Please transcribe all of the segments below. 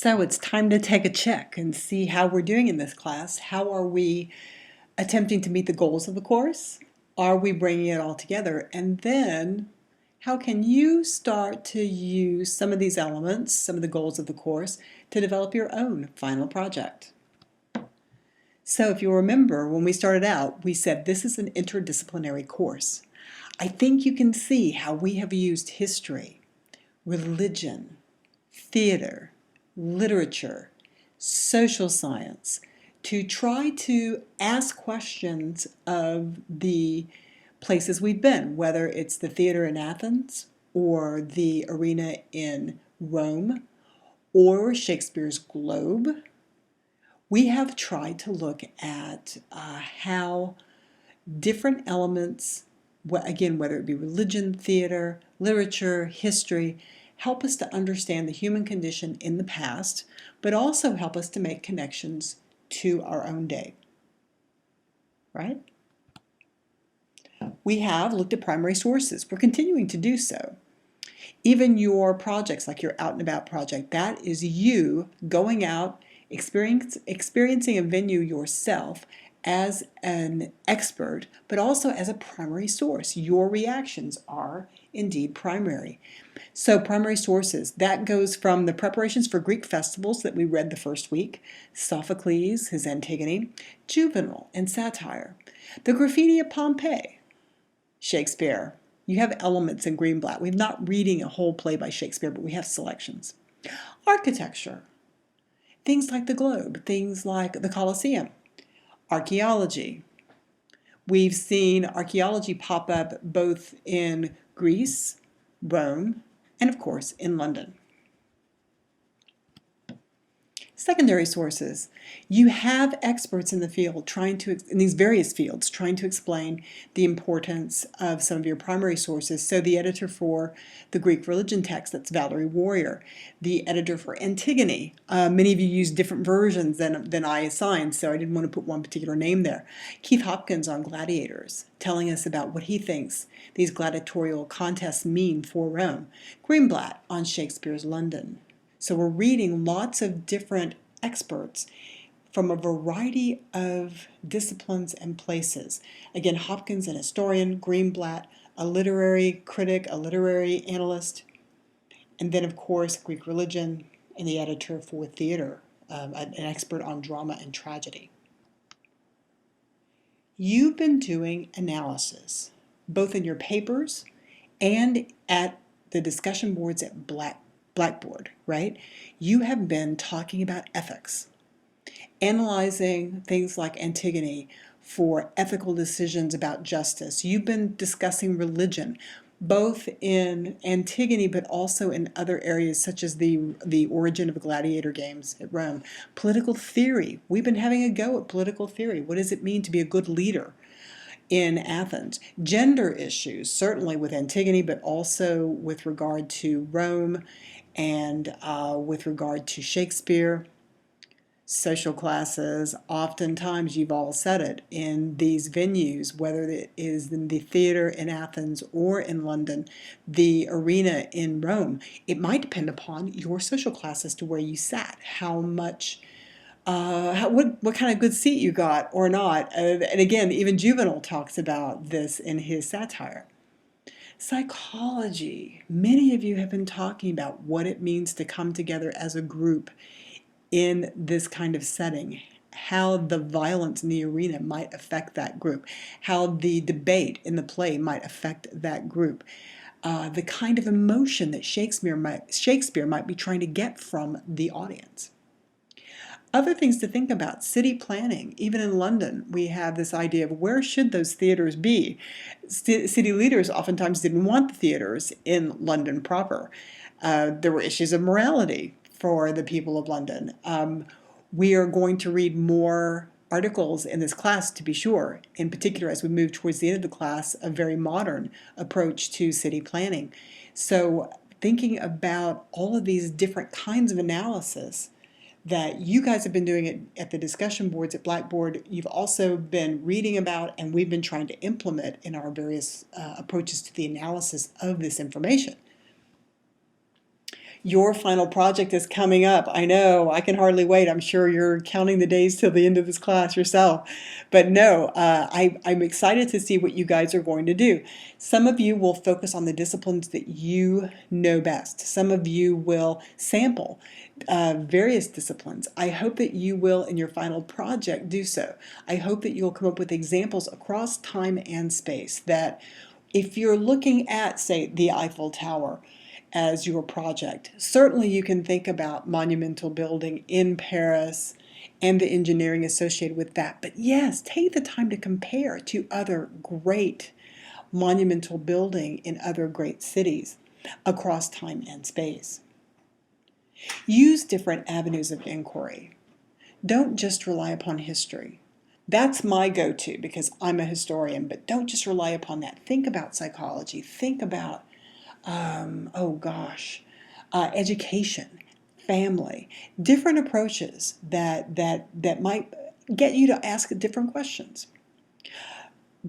So it's time to take a check and see how we're doing in this class. How are we attempting to meet the goals of the course? Are we bringing it all together? And then how can you start to use some of these elements, some of the goals of the course, to develop your own final project? So if you remember, when we started out, we said this is an interdisciplinary course. I think you can see how we have used history, religion, theater, literature, social science to try to ask questions of the places we've been, whether it's the theater in Athens or the arena in Rome or Shakespeare's Globe. We have tried to look at how different elements, again, whether it be religion, theater, literature, history, help us to understand the human condition in the past, but also help us to make connections to our own day, right? We have looked at primary sources. We're continuing to do so. Even your projects, like your out and about project, that is you going out, experiencing a venue yourself as an expert, but also as a primary source. Your reactions are indeed primary. So primary sources, that goes from the preparations for Greek festivals that we read the first week, Sophocles, his Antigone, Juvenal and satire, the graffiti at Pompeii, Shakespeare. You have elements in Greenblatt. We're not reading a whole play by Shakespeare, but we have selections. Architecture, things like the Globe, things like the Colosseum. Archaeology. We've seen archaeology pop up both in Greece, Rome, and of course in London. Secondary sources. You have experts in the field in these various fields trying to explain the importance of some of your primary sources. So the editor for the Greek religion text, that's Valerie Warrior. The editor for Antigone. Many of you use different versions than I assigned, so I didn't want to put one particular name there. Keith Hopkins on gladiators, telling us about what he thinks these gladiatorial contests mean for Rome. Greenblatt on Shakespeare's London. So we're reading lots of different experts from a variety of disciplines and places. Again, Hopkins, an historian, Greenblatt, a literary critic, a literary analyst, and then of course Greek religion and the editor for theater, an expert on drama and tragedy. You've been doing analysis, both in your papers and at the discussion boards at Blackboard, right? You have been talking about ethics, analyzing things like Antigone for ethical decisions about justice. You've been discussing religion, both in Antigone but also in other areas such as the origin of gladiator games at Rome. Political theory. We've been having a go at political theory. What does it mean to be a good leader in Athens? Gender issues, certainly with Antigone, but also with regard to Rome and with regard to Shakespeare. Social classes, oftentimes you've all said it, in these venues, whether it is in the theater in Athens or in London, the arena in Rome, it might depend upon your social class as to where you sat, how much what kind of good seat you got or not. And again, even Juvenal talks about this in his satire. Psychology. Many of you have been talking about what it means to come together as a group in this kind of setting, how the violence in the arena might affect that group, how the debate in the play might affect that group, the kind of emotion that Shakespeare might be trying to get from the audience. Other things to think about, city planning. Even in London, we have this idea of where should those theaters be. City leaders oftentimes didn't want the theaters in London proper. There were issues of morality for the people of London. We are going to read more articles in this class, to be sure, in particular as we move towards the end of the class, a very modern approach to city planning. So thinking about all of these different kinds of analysis that you guys have been doing it at the discussion boards at Blackboard, you've also been reading about, and we've been trying to implement in our various approaches to the analysis of this information. Your final project is coming up. I know, I can hardly wait. I'm sure you're counting the days till the end of this class yourself. But no, I'm excited to see what you guys are going to do. Some of you will focus on the disciplines that you know best. Some of you will sample various disciplines. I hope that you will, in your final project, do so. I hope that you'll come up with examples across time and space that if you're looking at, say, the Eiffel Tower as your project, certainly you can think about monumental building in Paris and the engineering associated with that. But yes, take the time to compare to other great monumental building in other great cities across time and space. Use different avenues of inquiry. Don't just rely upon history. That's my go-to because I'm a historian, but don't just rely upon that. Think about psychology. Think about, education, family, different approaches that might get you to ask different questions.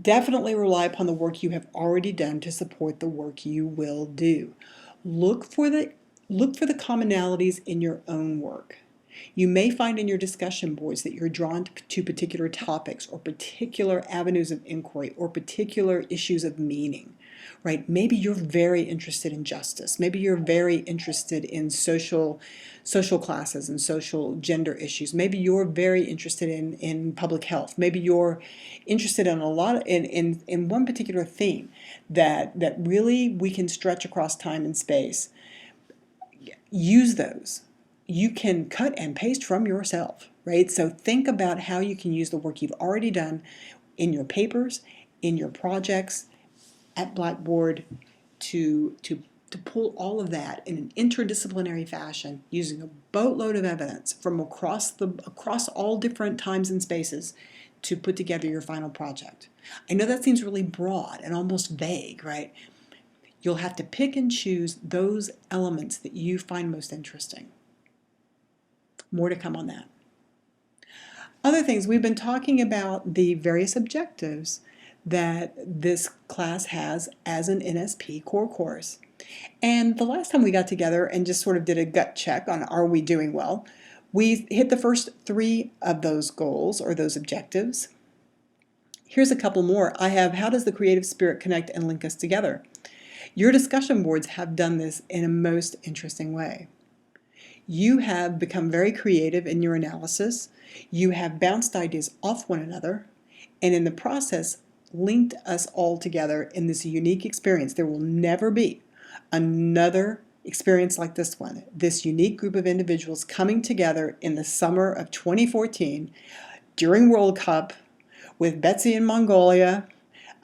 Definitely rely upon the work you have already done to support the work you will do. Look for the commonalities in your own work. You may find in your discussion boards that you're drawn to particular topics or particular avenues of inquiry or particular issues of meaning, right? Maybe you're very interested in justice. Maybe you're very interested in social classes and social gender issues. Maybe you're very interested in public health. Maybe you're interested in in one particular theme that really we can stretch across time and space. Use those. You can cut and paste from yourself, right? So think about how you can use the work you've already done in your papers, in your projects, at Blackboard to pull all of that in an interdisciplinary fashion using a boatload of evidence from across all different times and spaces to put together your final project. I know that seems really broad and almost vague, right? You'll have to pick and choose those elements that you find most interesting. More to come on that. Other things, we've been talking about the various objectives that this class has as an NSP core course. And the last time we got together and just sort of did a gut check on are we doing well, we hit the first 3 of those goals or those objectives. Here's a couple more. I have how does the creative spirit connect and link us together? Your discussion boards have done this in a most interesting way. You have become very creative in your analysis. You have bounced ideas off one another, and in the process, linked us all together in this unique experience. There will never be another experience like this one. This unique group of individuals coming together in the summer of 2014 during World Cup with Betsy in Mongolia,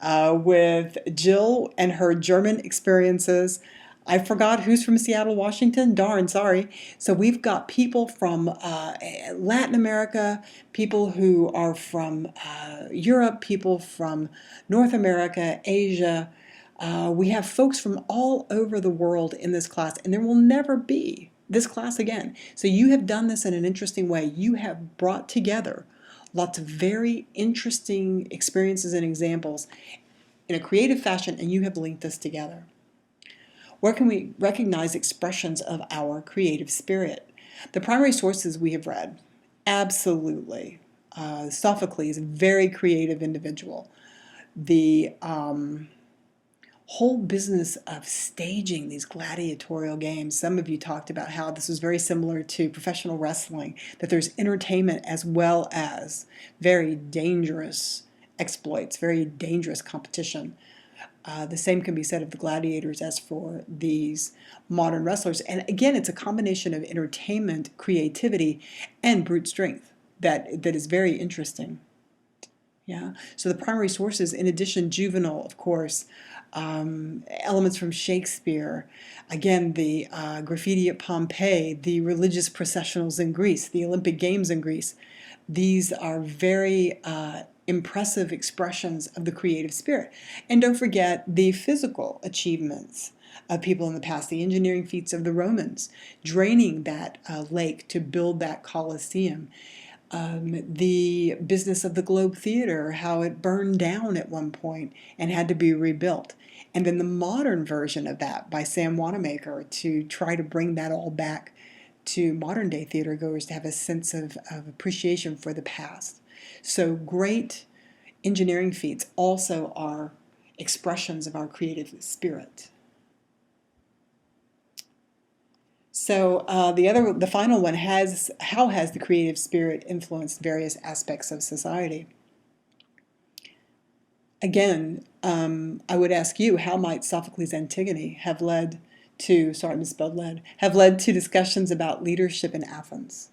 with Jill and her German experiences. I forgot who's from Seattle, Washington. Darn, sorry. So we've got people from Latin America, people who are from Europe, people from North America, Asia. We have folks from all over the world in this class, and there will never be this class again. So you have done this in an interesting way. You have brought together lots of very interesting experiences and examples in a creative fashion, and you have linked us together. Where can we recognize expressions of our creative spirit? The primary sources we have read, absolutely. Sophocles, very creative individual. The whole business of staging these gladiatorial games. Some of you talked about how this was very similar to professional wrestling, that there's entertainment as well as very dangerous exploits, very dangerous competition. The same can be said of the gladiators as for these modern wrestlers. And again, it's a combination of entertainment, creativity, and brute strength that is very interesting. Yeah. So the primary sources, in addition, Juvenal, of course, elements from Shakespeare, again, the graffiti at Pompeii, the religious processionals in Greece, the Olympic Games in Greece. These are very impressive expressions of the creative spirit. And don't forget the physical achievements of people in the past, the engineering feats of the Romans, draining that lake to build that Colosseum. The business of the Globe Theater, how it burned down at one point and had to be rebuilt. And then the modern version of that by Sam Wanamaker to try to bring that all back to modern day theater goers to have a sense of appreciation for the past. So great engineering feats also are expressions of our creative spirit. So the final one how has the creative spirit influenced various aspects of society? Again, I would ask you, how might Sophocles' Antigone have led to, sorry, I misspelled led, have led to discussions about leadership in Athens?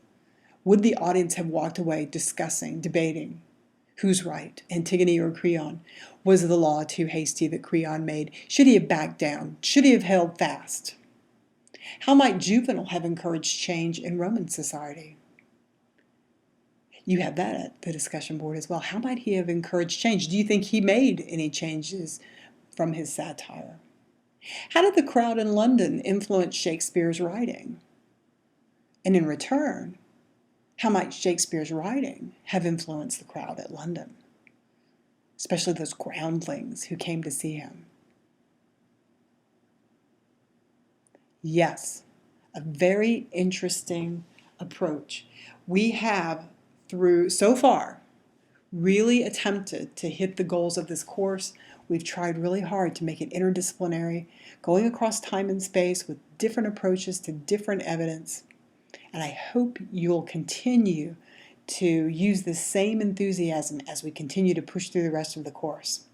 Would the audience have walked away discussing, debating, who's right, Antigone or Creon? Was the law too hasty that Creon made? Should he have backed down? Should he have held fast? How might Juvenal have encouraged change in Roman society? You have that at the discussion board as well. How might he have encouraged change? Do you think he made any changes from his satire? How did the crowd in London influence Shakespeare's writing? And in return, how might Shakespeare's writing have influenced the crowd at London, especially those groundlings who came to see him? Yes, a very interesting approach. We have, so far, really attempted to hit the goals of this course. We've tried really hard to make it interdisciplinary, going across time and space with different approaches to different evidence. And I hope you'll continue to use the same enthusiasm as we continue to push through the rest of the course.